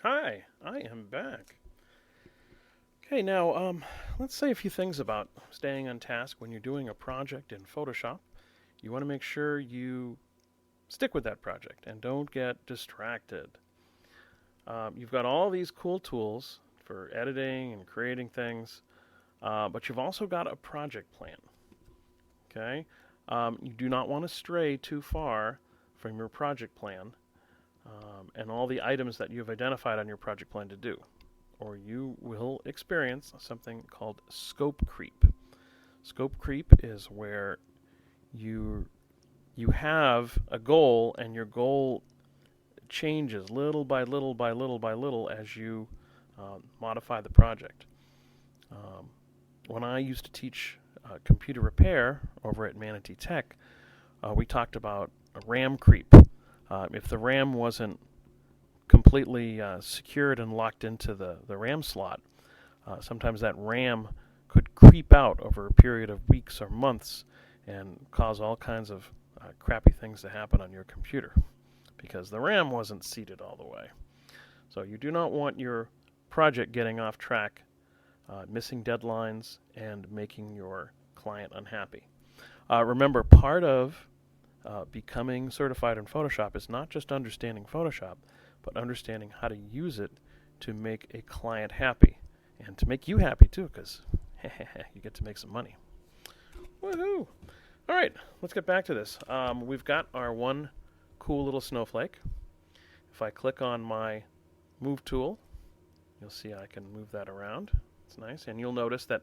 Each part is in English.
Hi, I am back. Okay, now let's say a few things about staying on task when you're doing a project in Photoshop. You want to make sure you stick with that project and don't get distracted. You've got all these cool tools for editing and creating things, but you've also got a project plan. Okay, you do not want to stray too far from your project plan and all the items that you've identified on your project plan to do, or you will experience something called scope creep. Scope creep is where you you have a goal and your goal changes little by little by little by little as you modify the project. Um, when I used to teach computer repair over at Manatee Tech, we talked about a RAM creep. If the RAM wasn't completely secured and locked into the RAM slot, sometimes that RAM could creep out over a period of weeks or months and cause all kinds of crappy things to happen on your computer because the RAM wasn't seated all the way. So you do not want your project getting off track, missing deadlines, and making your client unhappy. Remember, part of becoming certified in Photoshop is not just understanding Photoshop, but understanding how to use it to make a client happy and to make you happy too, because you get to make some money. Woohoo! All right, let's get back to this. We've got our one cool little snowflake. If I click on my move tool, you'll see I can move that around. It's nice, and you'll notice that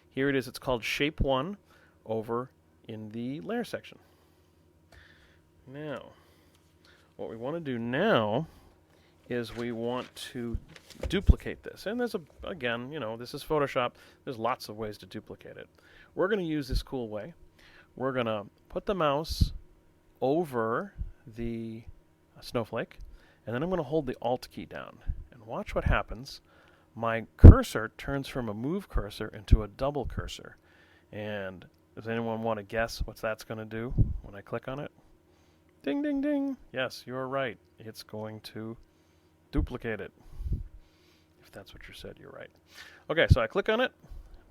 here it is. It's called Shape 1 over in the layer section. Now, what we want to do now is we want to duplicate this. And again, this is Photoshop. There's lots of ways to duplicate it. We're going to use this cool way. We're going to put the mouse over the snowflake, and then I'm going to hold the Alt key down. And watch what happens. My cursor turns from a move cursor into a double cursor. And does anyone want to guess what that's going to do when I click on it? Ding, ding, ding. Yes, you're right. It's going to duplicate it. If that's what you said, you're right. Okay, so I click on it,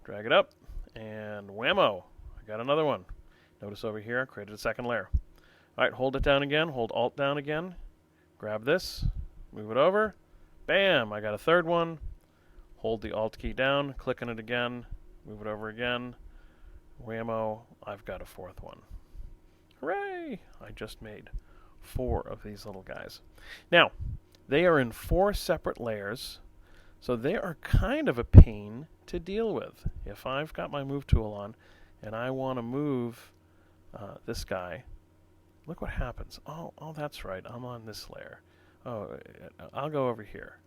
drag it up, and whammo, I got another one. Notice over here, I created a second layer. All right, hold it down again, hold Alt down again, grab this, move it over, bam, I got a third one. Hold the Alt key down, click on it again, move it over again, whammo, I've got a fourth one. Hooray! I just made 4 of these little guys. Now, they are in 4 separate layers, so they are kind of a pain to deal with. If I've got my move tool on and I want to move this guy, look what happens. Oh, that's right. I'm on this layer. Oh, I'll go over here.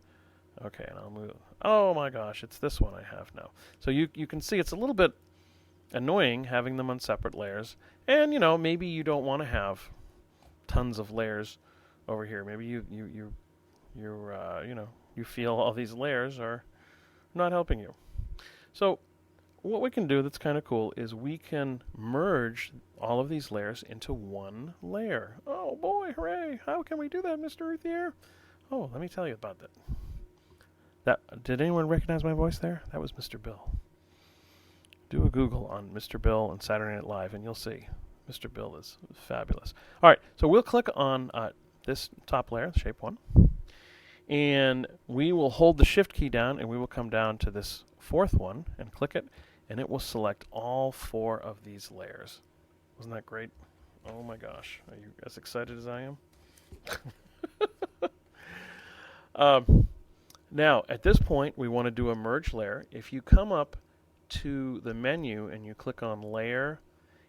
Okay, and I'll move. Oh my gosh, it's this one I have now. So you can see it's a little bit annoying having them on separate layers. And maybe you don't want to have tons of layers over here. Maybe you feel all these layers are not helping you. So what we can do that's kind of cool is we can merge all of these layers into one layer. Oh boy, hooray! How can we do that, Mr. Routhier? Oh, let me tell you about that. Did anyone recognize my voice there? That was Mr. Bill. Do a Google on Mr. Bill and Saturday Night Live, and you'll see Mr. Bill is fabulous. All right, so we'll click on this top layer, Shape 1, and we will hold the Shift key down, and we will come down to this fourth one and click it, and it will select all 4 of these layers. Wasn't that great? Oh my gosh, are you as excited as I am? Now, at this point, we want to do a merge layer. If you come up to the menu and you click on Layer,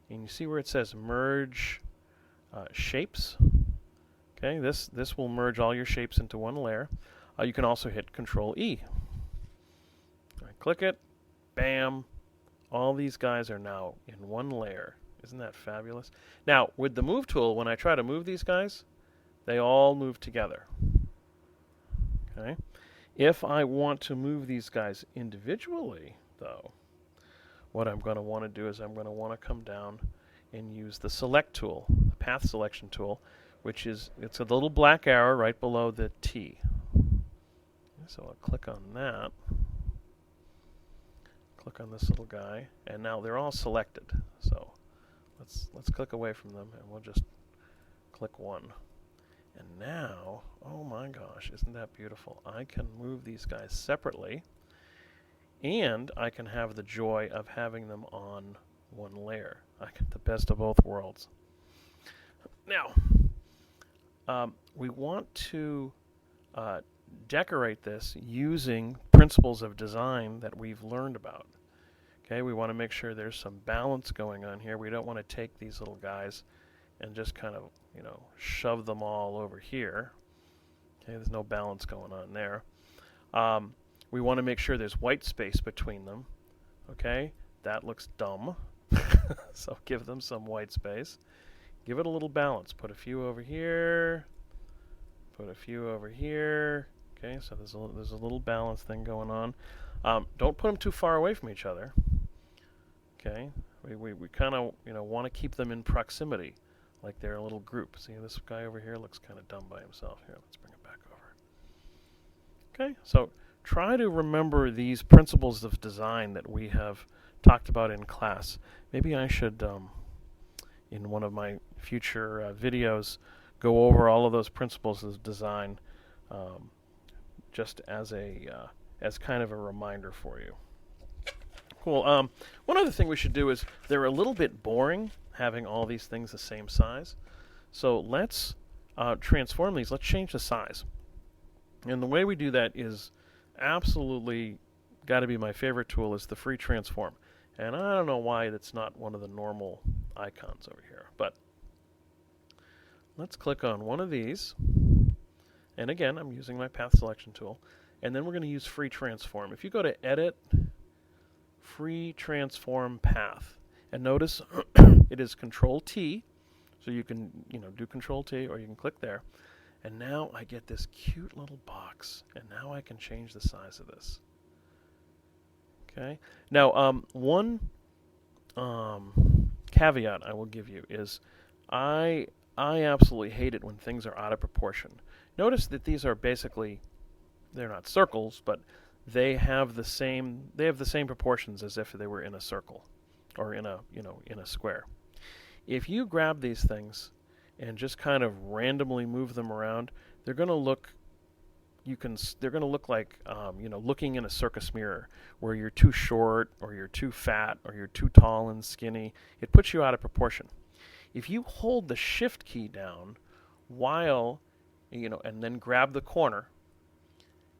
and you see where it says Merge Shapes. Okay, this will merge all your shapes into one layer. You can also hit Control E. Click it, bam. All these guys are now in one layer. Isn't that fabulous? Now, with the Move tool, when I try to move these guys, they all move together. Okay. If I want to move these guys individually, though, what I'm going to want to do is I'm going to want to come down and use the Select tool, the Path Selection tool, which is, it's a little black arrow right below the T. so I'll click on that. Click on this little guy, and now they're all selected. So let's click away from them, and we'll just click one. And now, oh my gosh, isn't that beautiful? I can move these guys separately, and I can have the joy of having them on one layer. I get the best of both worlds. Now, we want to decorate this using principles of design that we've learned about. Okay, we want to make sure there's some balance going on here. We don't want to take these little guys and just kind of, shove them all over here. Okay, there's no balance going on there. We want to make sure there's white space between them. Okay, that looks dumb. So give them some white space. Give it a little balance. Put a few over here. Put a few over here. Okay, so there's a little balance thing going on. Don't put them too far away from each other. Okay, we kind of want to keep them in proximity, like they're a little group. See, this guy over here looks kind of dumb by himself. Here, let's bring it back over. Okay, so try to remember these principles of design that we have talked about in class. Maybe I should, in one of my future videos, go over all of those principles of design, just as kind of a reminder for you. Cool. One other thing we should do is they're a little bit boring having all these things the same size. So let's transform these. Let's change the size. And the way we do that is absolutely got to be my favorite tool is the free transform. And I don't know why that's not one of the normal icons over here. But let's click on one of these. And again, I'm using my path selection tool. And then we're going to use free transform. If you go to edit, free transform path, and notice it is Control T, so you can do Control T, or you can click there, and now I get this cute little box, and now I can change the size of this. Okay. Now, one caveat I will give you is I absolutely hate it when things are out of proportion. Notice that these are basically, they're not circles, but they have the same proportions as if they were in a circle or in a square. If you grab these things and just kind of randomly move them around, they're going to look like looking in a circus mirror where you're too short or you're too fat or you're too tall and skinny. It puts you out of proportion. If you hold the shift key down while and then grab the corner,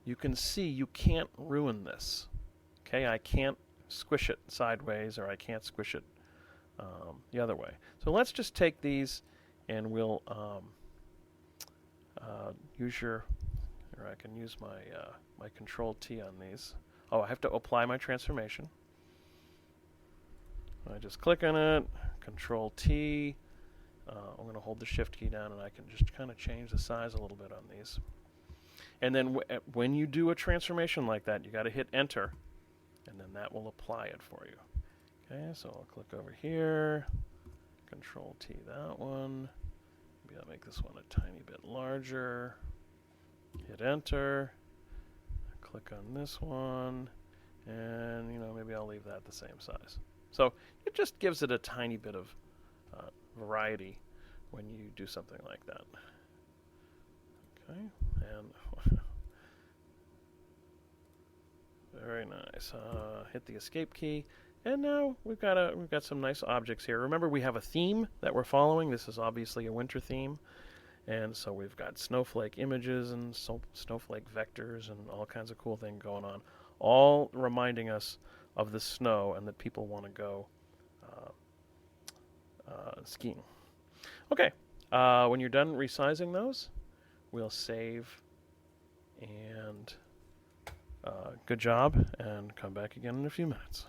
you can see you can't ruin this. Okay, I can't squish it sideways, or I can't squish it the other way. So let's just take these, and we'll I can use my Control T on these. Oh, I have to apply my transformation. I just click on it, Control T. I'm going to hold the Shift key down, and I can just kind of change the size a little bit on these. And then when you do a transformation like that, you got to hit Enter, and then that will apply it for you. Okay, so I'll click over here, Control T that one. Maybe I'll make this one a tiny bit larger. Hit Enter. Click on this one, and maybe I'll leave that the same size. So it just gives it a tiny bit of variety when you do something like that. Okay, and very nice. Hit the Escape key, and now we've got some nice objects here. Remember, we have a theme that we're following. This is obviously a winter theme, and so we've got snowflake images and snowflake vectors and all kinds of cool things going on, all reminding us of the snow and that people want to go skiing. Okay, when you're done resizing those, we'll save, and good job, and come back again in a few minutes.